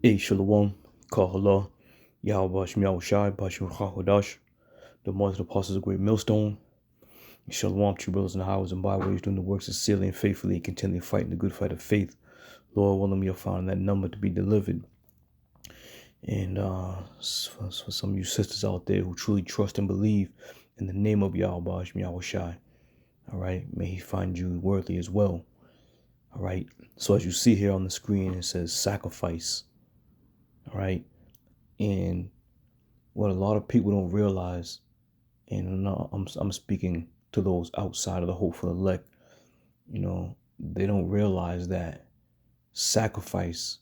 Hey, Shalom, Kahala, Yahweh Shemiah Shai, Bashim Chahodash, the Mother of the Apostles of Great Millstone. Shalom, true brothers in the highways and byways, doing the works sincerely and faithfully, and continually fighting the good fight of faith. Lord willing, you'll find that number to be delivered. And for some of you sisters out there who truly trust and believe in the name of Yahweh Shemiah Shai, all right, may he find you worthy as well. All right, so as you see here on the screen, it says sacrifice. All right, and what a lot of people don't realize, and I'm speaking to those outside of the hopeful elect, they don't realize that sacrifice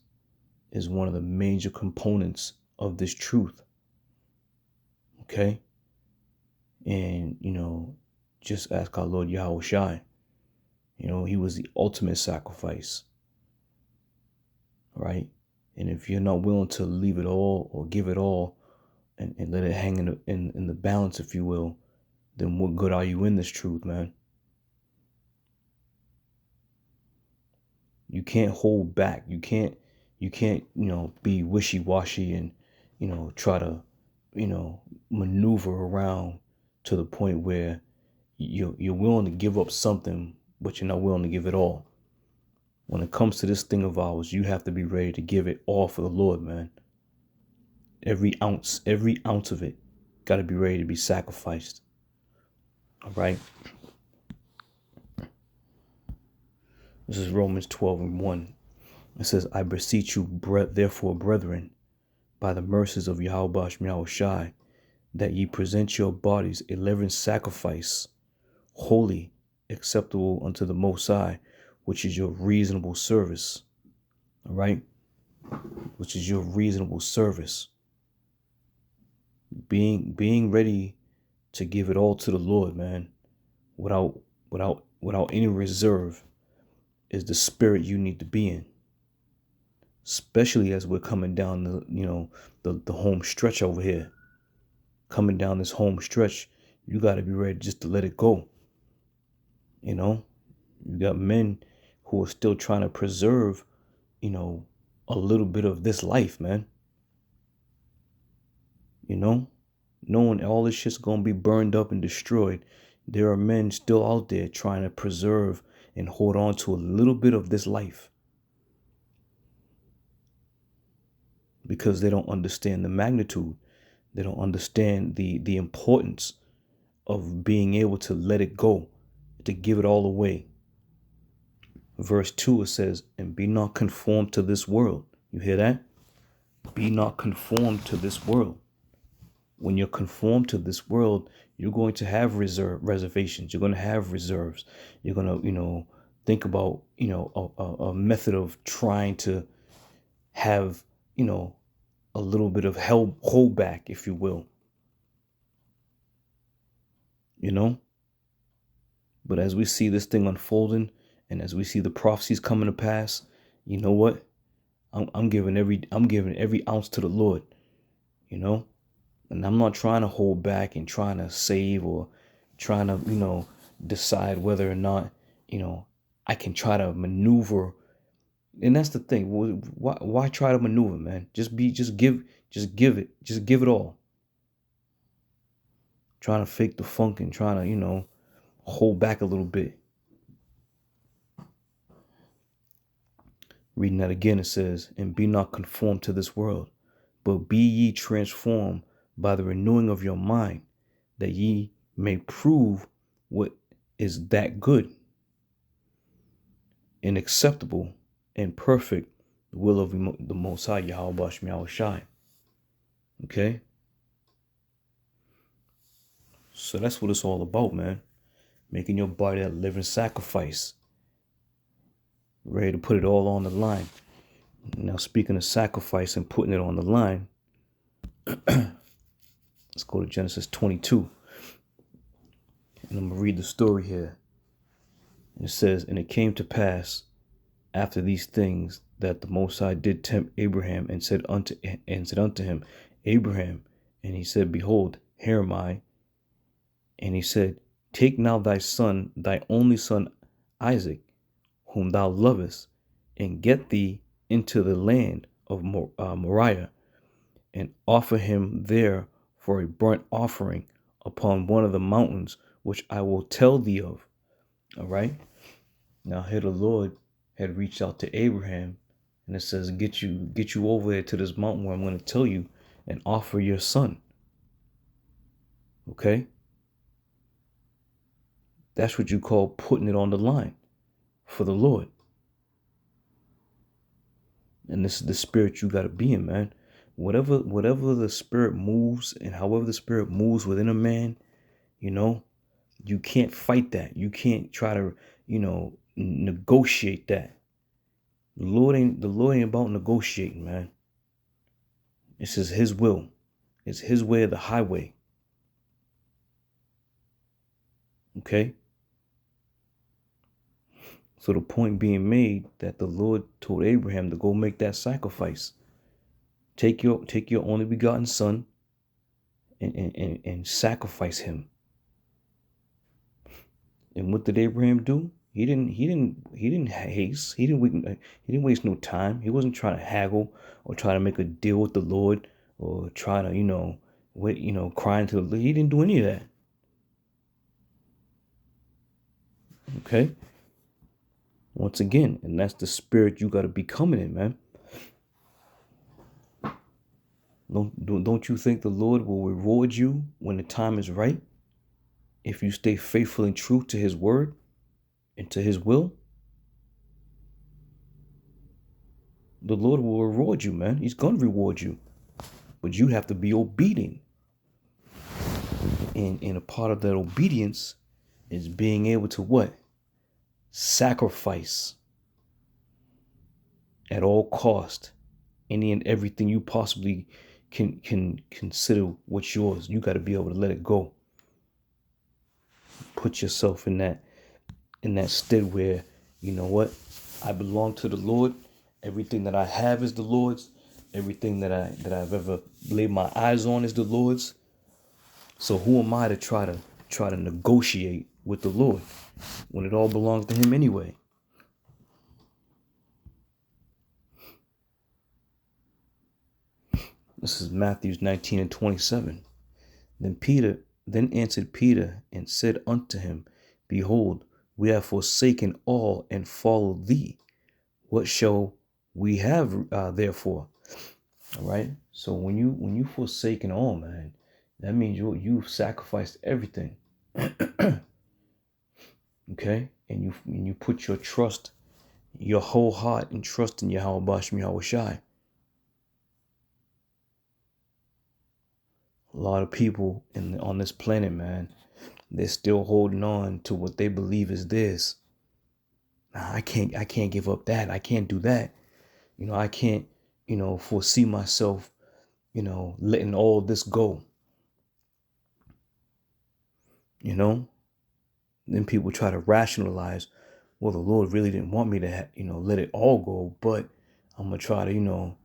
is one of the major components of this truth. Okay? And, just ask our Lord Yahweh Shai. He was the ultimate sacrifice. Right? And if you're not willing to leave it all or give it all and let it hang in the balance, if you will, then what good are you in this truth, man? You can't hold back. You can't, be wishy-washy and, try to, maneuver around to the point where you're willing to give up something, but you're not willing to give it all. When it comes to this thing of ours, you have to be ready to give it all for the Lord, man. Every ounce of it got to be ready to be sacrificed. All right. This is Romans 12:1. It says, I beseech you, therefore, brethren, by the mercies of Yahweh Shemiah Shai, that ye present your bodies a living sacrifice, holy, acceptable unto the Most High, which is your reasonable service. All right? Which is your reasonable service. Being ready to give it all to the Lord, man, without any reserve, is the spirit you need to be in. Especially as we're coming down the home stretch over here. Coming down this home stretch, you got to be ready just to let it go. You got men who are still trying to preserve, a little bit of this life, man. Knowing all this shit's going to be burned up and destroyed, there are men still out there trying to preserve and hold on to a little bit of this life. Because they don't understand the magnitude. They don't understand the importance of being able to let it go, to give it all away. Verse 2, it says, and be not conformed to this world. You hear that? Be not conformed to this world. When you're conformed to this world, you're going to have reservations. You're going to have reserves. You're going to, think about, a method of trying to have, a little bit of hold back, if you will. But as we see this thing unfolding, and as we see the prophecies coming to pass, you know what? I'm giving every ounce to the Lord, and I'm not trying to hold back and trying to save or trying to, decide whether or not, I can try to maneuver. And that's the thing. Why try to maneuver, man? Just give it all. Trying to fake the funk and trying to, hold back a little bit. Reading that again, it says, and be not conformed to this world, but be ye transformed by the renewing of your mind, that ye may prove what is that good and acceptable and perfect will of the Most High, Yahweh Shemiah Shai. Okay? So that's what it's all about, man. Making your body that living sacrifice. Ready to put it all on the line. Now, speaking of sacrifice and putting it on the line, let's go to Genesis 22. And I'm going to read the story here. And it says, and it came to pass after these things that the Most High did tempt Abraham and said unto him, Abraham. And he said, behold, here am I. And he said, take now thy son, thy only son Isaac, whom thou lovest, and get thee into the land of Moriah, and offer him there for a burnt offering upon one of the mountains which I will tell thee of. All right. Now here the Lord had reached out to Abraham, and it says, get you over there to this mountain where I'm going to tell you, and offer your son. Okay? That's what you call putting it on the line for the Lord. And this is the spirit you got to be in, man. Whatever the spirit moves, and however the spirit moves within a man, you can't fight that. You can't try to, negotiate that. The Lord ain't about negotiating, man. This is his will. It's his way or the highway. Okay? So the point being made that the Lord told Abraham to go make that sacrifice. Take your only begotten son and sacrifice him. And what did Abraham do? He didn't haste. He didn't waste no time. He wasn't trying to haggle or try to make a deal with the Lord or try to, crying to the Lord. He didn't do any of that. Okay? Once again, and that's the spirit you got to be coming in, man. Don't you think the Lord will reward you when the time is right? If you stay faithful and true to his word and to his will? The Lord will reward you, man. He's going to reward you. But you have to be obedient. And a part of that obedience is being able to what? Sacrifice at all cost any and everything you possibly can consider what's yours. You got to be able to let it go. Put yourself in that state where, you know what? I belong to the Lord. Everything that I have is the Lord's. Everything that I've ever laid my eyes on is the Lord's. So who am I to try to negotiate with the Lord when it all belongs to him anyway? This is Matthew 19:27. Then answered Peter and said unto him, Behold, we have forsaken all and followed thee. What shall we have therefore? All right. So when you forsaken all, man, that means you've sacrificed everything. Okay, and you put your trust, your whole heart and trust in Yahweh Bashem Yahweh Shai. A lot of people on this planet, man, they're still holding on to what they believe is theirs. Nah, I can't give up that. I can't do that. I can't, foresee myself, letting all this go. Then people try to rationalize, well, the Lord really didn't want me to, let it all go, but I'm going to try to,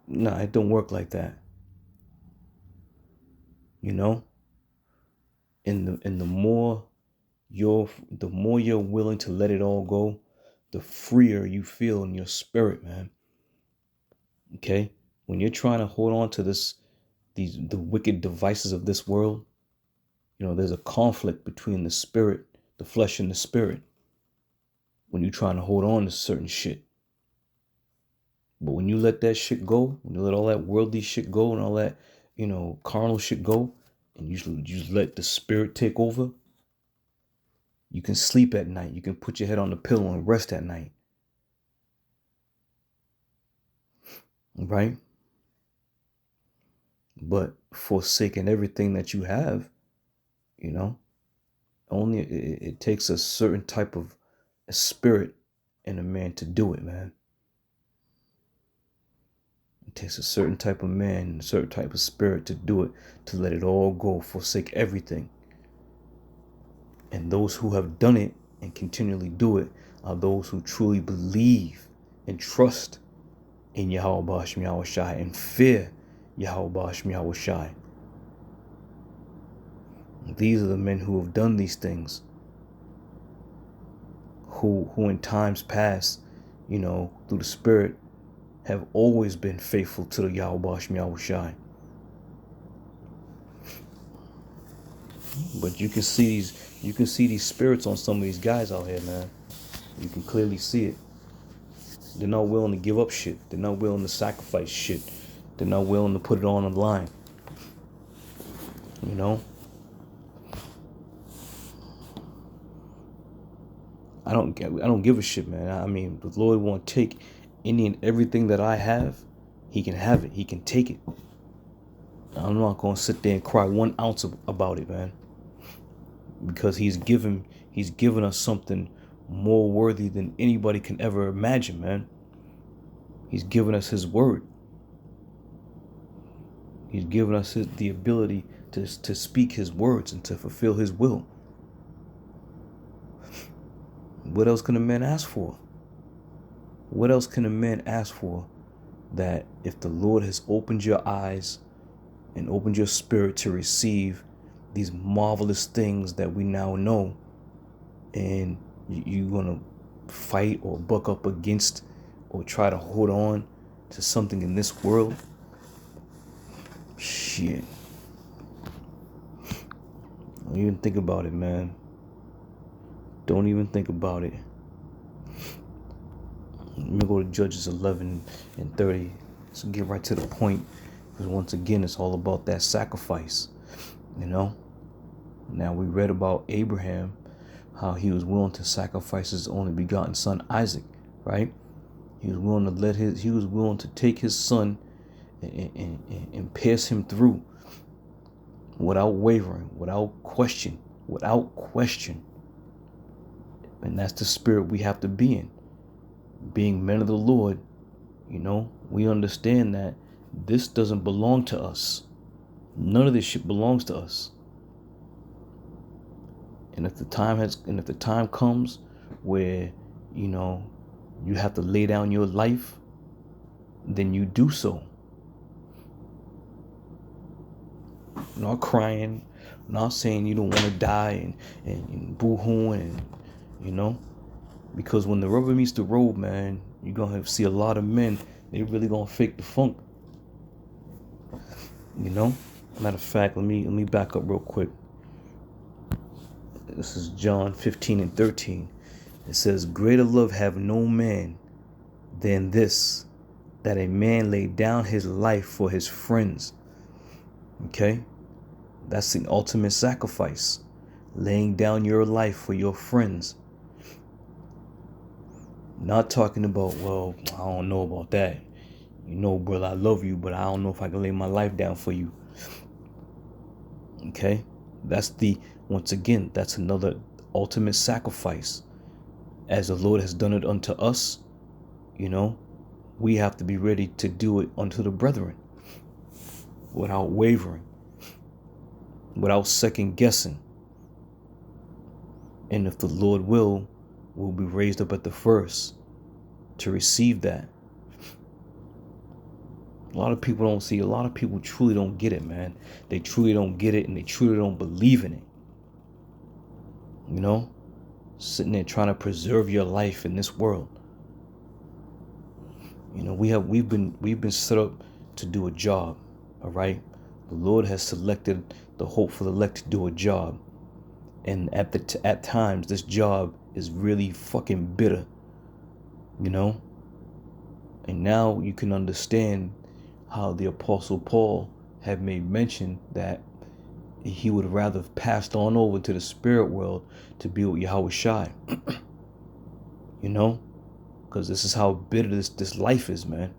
nah, it don't work like that. And the more you're willing to let it all go, the freer you feel in your spirit, man. Okay? When you're trying to hold on to the wicked devices of this world, there's a conflict between the spirit, the flesh and the spirit, when you're trying to hold on to certain shit. But when you let that shit go, when you let all that worldly shit go and all that, carnal shit go, and you just let the spirit take over, you can sleep at night. You can put your head on the pillow and rest at night. Right? But forsaking everything that you have, only it takes a certain type of a spirit in a man to do it, man. It takes a certain type of man, a certain type of spirit to do it, to let it all go, forsake everything. And those who have done it and continually do it are those who truly believe and trust in Yahweh Bashem Yahweh Shai and fear Yahweh Bashem Yahweh Shai. These are the men who have done these things, who in times past, through the spirit, have always been faithful to the Yahweh Shai. But you can see these spirits on some of these guys out here, man. You can clearly see it. They're not willing to give up shit. They're not willing to sacrifice shit. They're not willing to put it on the line. You know? I don't give a shit, man. I mean, the Lord won't take any and everything that I have. He can have it. He can take it. I'm not gonna sit there and cry 1 ounce about it, man. Because he's given us something more worthy than anybody can ever imagine, man. He's given us his word. He's given us the ability to speak his words and to fulfill his will. What else can a man ask for? What else can a man ask for that if the Lord has opened your eyes and opened your spirit to receive these marvelous things that we now know, and you're going to fight or buck up against or try to hold on to something in this world? Shit. Don't even think about it, man. Don't even think about it. Let me go to Judges 11 and 30. So get right to the point. Because once again, it's all about that sacrifice. You know? Now we read about Abraham, how he was willing to sacrifice his only begotten son Isaac, right? He was willing to take his son and pierce him through without wavering, without question. And that's the spirit we have to be in. Being men of the Lord, you know, we understand that this doesn't belong to us. None of this shit belongs to us. And if the time comes where, you know, you have to lay down your life, then you do so. Not crying, not saying you don't want to die and boo-hooing, and you know, because when the rubber meets the road, man, you're gonna see a lot of men, they really gonna fake the funk. You know? Matter of fact, let me back up real quick. This is John 15 and 13. It says, greater love have no man than this, that a man lay down his life for his friends. Okay? That's the ultimate sacrifice. Laying down your life for your friends. Not talking about, well, I don't know about that. You know, brother, I love you, but I don't know if I can lay my life down for you. Okay? Once again, that's another ultimate sacrifice. As the Lord has done it unto us, you know, we have to be ready to do it unto the brethren. Without wavering. Without second guessing. And if the Lord will, we'll be raised up at the first to receive that. A lot of people truly don't get it, man. They truly don't get it, and they truly don't believe in it. You know? Sitting there trying to preserve your life in this world. You know, we've been set up to do a job, all right? The Lord has selected the hopeful elect to do a job. And at times, this job is really fucking bitter, you know? And now you can understand how the Apostle Paul had made mention that he would rather have passed on over to the spirit world to be with Yahweh Shai. You know? Because this is how bitter this life is, man.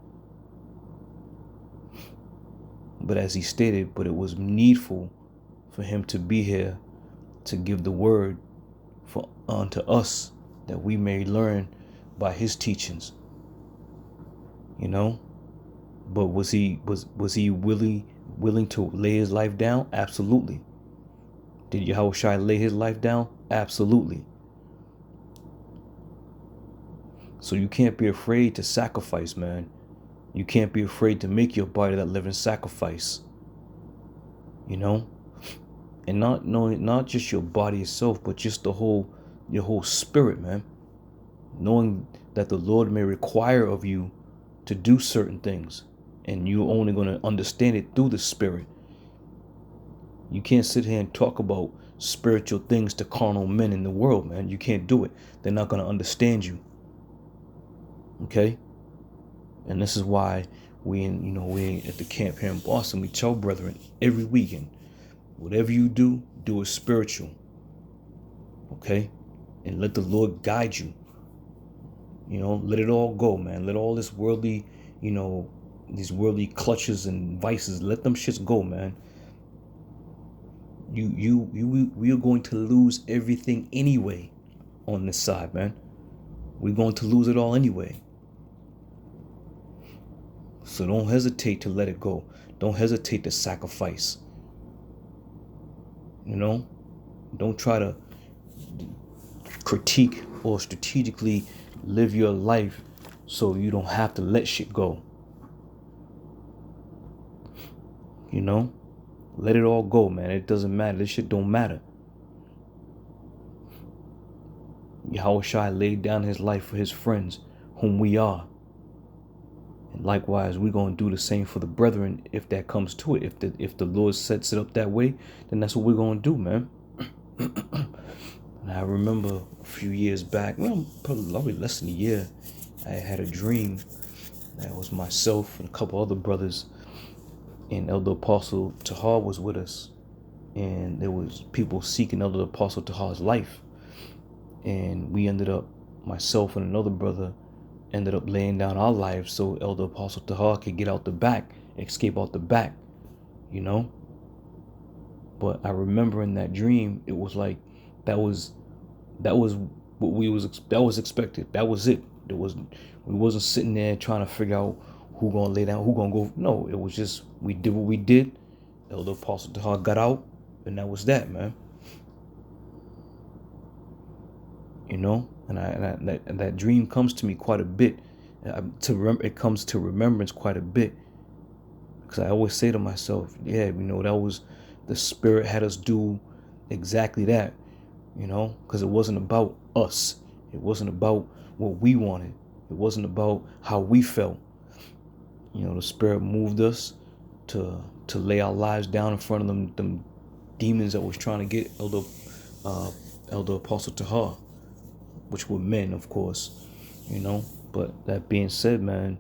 But as he stated, but it was needful for him to be here to give the word unto us, that we may learn by his teachings. You know? But was he willing to lay his life down? Absolutely. Did Yahweh Shai lay his life down? Absolutely. So you can't be afraid to sacrifice, man. You can't be afraid to make your body that living sacrifice. You know? And not just your body itself, but just your whole spirit, man. Knowing that the Lord may require of you to do certain things, and you're only going to understand it through the Spirit. You can't sit here and talk about spiritual things to carnal men in the world, man. You can't do it. They're not going to understand you. Okay? And this is why we at the camp here in Boston, we tell brethren every weekend, whatever you do it spiritual. Okay? And let the Lord guide you. Let it all go, man. Let all this worldly, these worldly clutches and vices, let them shits go, man. We are going to lose everything anyway on this side, man. We're going to lose it all anyway. So don't hesitate to let it go. Don't hesitate to sacrifice. Don't try to critique or strategically live your life so you don't have to let shit go. Let it all go, man. It doesn't matter. This shit don't matter. Yahushua laid down his life for his friends, whom we are. And likewise, we're going to do the same for the brethren if that comes to it. If the Lord sets it up that way, then that's what we're going to do, man. And I remember a few years back, probably less than a year, I had a dream that was myself and a couple other brothers, and Elder Apostle Tahar was with us, and there was people seeking Elder Apostle Tahar's life, and we ended up, myself and another brother ended up laying down our lives so Elder Apostle Tahar could get out the back, escape out the back, But I remember in that dream, it was like that was what that was expected. That was it. We wasn't sitting there trying to figure out who gonna lay down, who gonna go. No, it was just we did what we did. Elder Apostle Tahar got out, and that was that, man. And that dream comes to me quite a bit. It comes to remembrance quite a bit, because I always say to myself, that was the Spirit had us do exactly that, because it wasn't about us. It wasn't about what we wanted. It wasn't about how we felt. The Spirit moved us to lay our lives down in front of them demons that was trying to get Elder Apostle Tahar, which were men, of course, But that being said, man,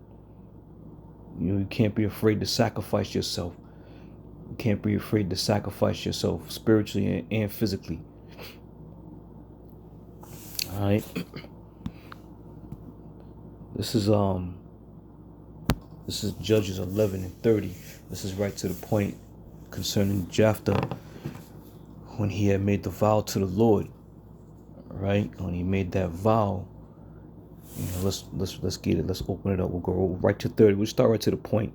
you can't be afraid to sacrifice yourself. You can't be afraid to sacrifice yourself spiritually and physically. All right. This is Judges 11:30. This is right to the point concerning Jephthah when he had made the vow to the Lord. Right? When he made that vow, let's get it. Let's open it up. We'll go right to 30. We'll start right to the point.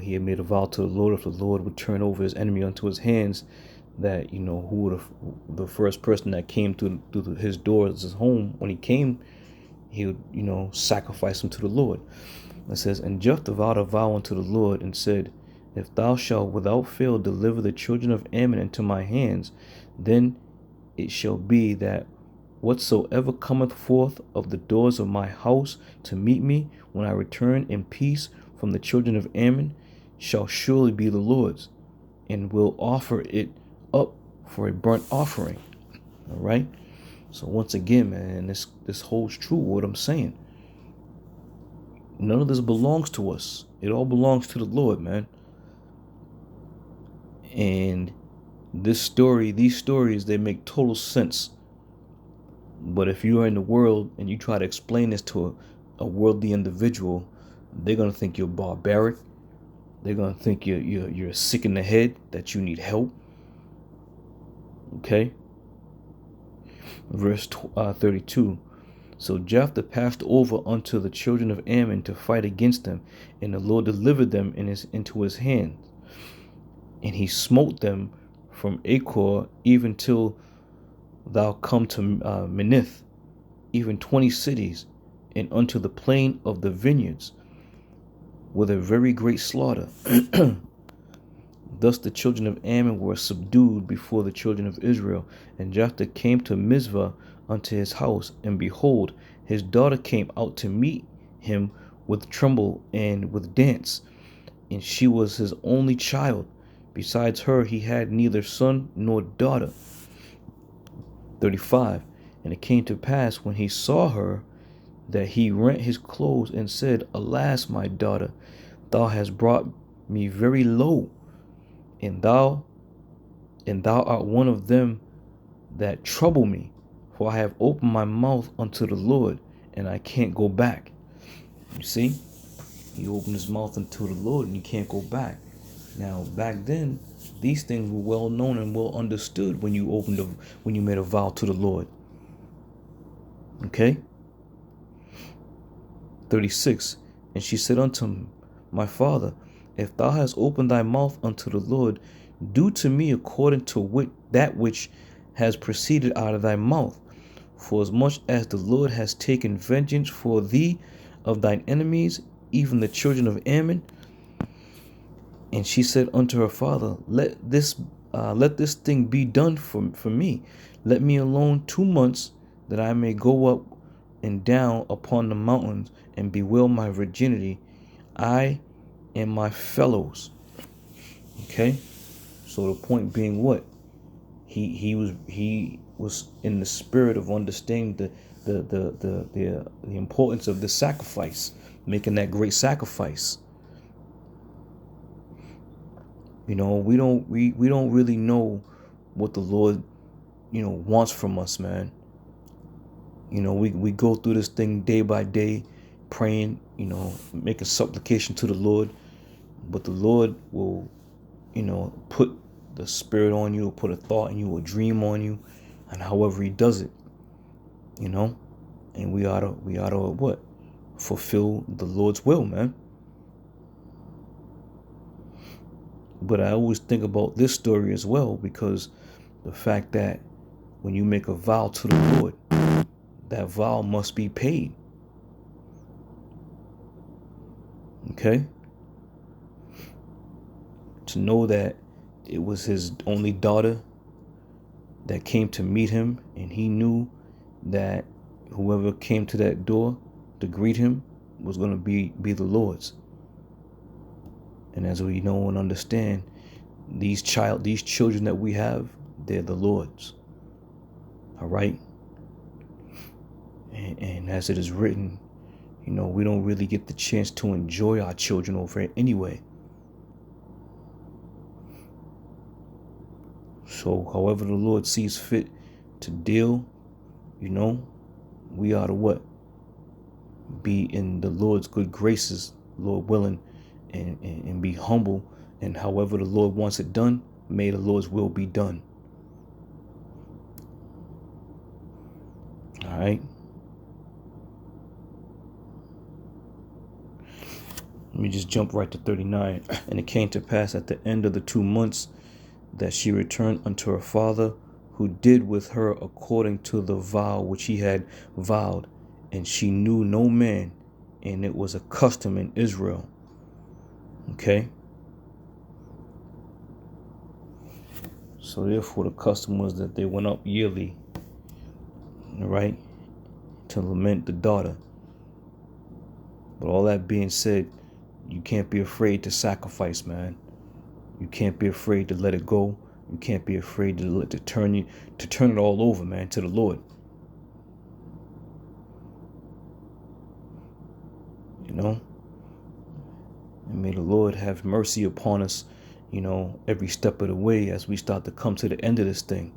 He had made a vow to the Lord, if the Lord would turn over his enemy unto his hands, that who would the first person that came through his doors, his home, when he came, he would sacrifice him to the Lord. It says, and Jephthah vowed a vow unto the Lord and said, if thou shalt without fail deliver the children of Ammon into my hands, then it shall be that whatsoever cometh forth of the doors of my house to meet me when I return in peace from the children of Ammon shall surely be the Lord's, and will offer it up for a burnt offering. All right. So once again, man, this holds true what I'm saying. None of this belongs to us. It all belongs to the Lord, man. And these stories, they make total sense. But if you are in the world and you try to explain this to a worldly individual, they're gonna think you're barbaric. They're gonna think you're sick in the head, that you need help. Okay. Verse 32. So Jephthah passed over unto the children of Ammon to fight against them, and the Lord delivered them into his hand. And he smote them from Achor even till thou come to Minnith, even 20 cities, and unto the plain of the vineyards, with a very great slaughter. Thus the children of Ammon were subdued before the children of Israel. And Jephthah came to Mizpah unto his house, and behold, his daughter came out to meet him with tremble and with dance, and she was his only child. Besides her, he had neither son nor daughter. 35. And it came to pass when he saw her that he rent his clothes and said, Alas, my daughter, thou hast brought me very low, and thou art one of them that trouble me, for I have opened my mouth unto the Lord, and I can't go back. You see, he opened his mouth unto the Lord, and you can't go back. Now, back then, these things were well known and well understood when you made a vow to the Lord. Okay. 36. And she said unto him, My father, if thou hast opened thy mouth unto the Lord, do to me according to that which has proceeded out of thy mouth. For as much as the Lord has taken vengeance for thee of thine enemies, even the children of Ammon. And she said unto her father, Let this thing be done for me. Let me alone 2 months, that I may go up and down upon the mountains and bewail my virginity, I and my fellows. Okay, so the point being, what he was in the spirit of understanding the importance of the sacrifice, making that great sacrifice. You know, we don't really know what the Lord, wants from us, man. You know, we go through this thing day by day, praying, making supplication to the Lord, but the Lord will, put the spirit on you, put a thought in you, a dream on you, and however he does it, and we ought to what? Fulfill the Lord's will, man. But I always think about this story as well, because the fact that when you make a vow to the Lord, that vow must be paid. Okay? To know that it was his only daughter that came to meet him, and he knew that whoever came to that door to greet him was going to be the Lord's. And as we know and understand, these children that we have, they're the Lord's. All right? And as it is written, we don't really get the chance to enjoy our children over it anyway. So however the Lord sees fit to deal, we ought to what? Be in the Lord's good graces, Lord willing, and be humble. And however the Lord wants it done, may the Lord's will be done. All right. Let me just jump right to 39. And it came to pass at the end of the 2 months that she returned unto her father, who did with her according to the vow which he had vowed. And she knew no man, and it was a custom in Israel. Okay. So therefore the custom was that they went up yearly, right, to lament the daughter. But all that being said, you can't be afraid to sacrifice, man. You can't be afraid to let it go. You can't be afraid to turn it all over, man, to the Lord. And may the Lord have mercy upon us, every step of the way as we start to come to the end of this thing.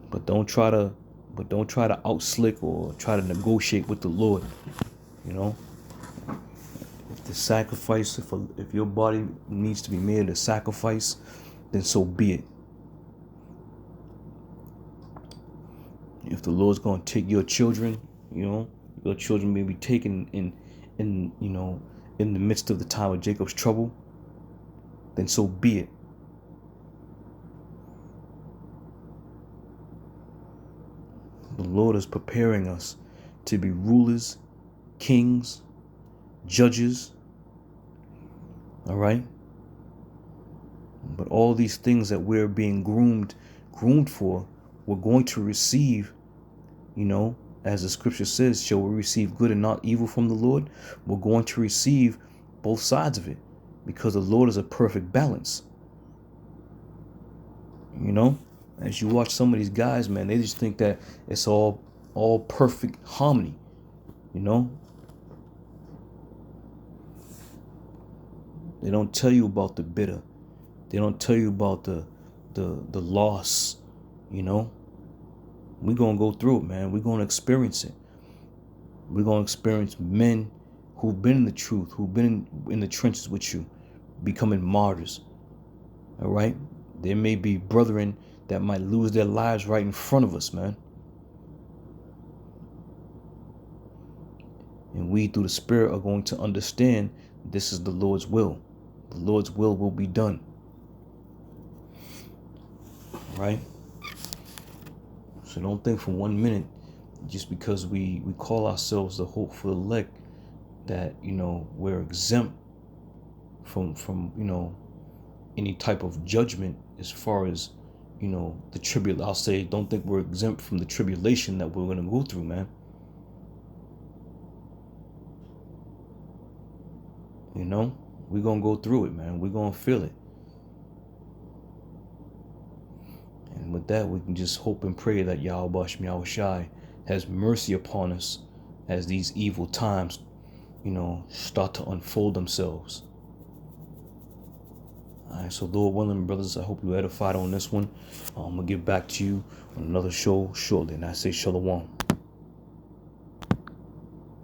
But don't try to outslick or try to negotiate with the Lord. If the sacrifice, if your body needs to be made a sacrifice, then so be it. If the Lord's going to take your children, your children may be taken in the midst of the time of Jacob's trouble, then so be it. The Lord is preparing us to be rulers, kings, judges. All right? But all these things that we're being groomed for, we're going to receive, As the scripture says, shall we receive good and not evil from the Lord? We're going to receive both sides of it, because the Lord is a perfect balance. You know, as you watch some of these guys, man, they just think that it's all perfect harmony. You know, they don't tell you about the bitter. They don't tell you about the loss. You know, we're gonna go through it, man. We're gonna experience it. We're gonna experience men who've been in the truth, who've been in the trenches with you, becoming martyrs. All right, there may be brethren that might lose their lives right in front of us, man. And we, through the Spirit, are going to understand this is the Lord's will. The Lord's will be done. Right? So don't think for 1 minute, just because we call ourselves the hopeful elect, that, you know, we're exempt from you know, any type of judgment as far as, you know, the tribulation. I'll say, don't think we're exempt from the tribulation that we're going to go through, man. You know, we're going to go through it, man. We're going to feel it. And with that, we can just hope and pray that Yahweh Shai has mercy upon us as these evil times, you know, start to unfold themselves. All right, so Lord willing, brothers, I hope you edified on this one. I'm going to get back to you on another show shortly. And I say shalom.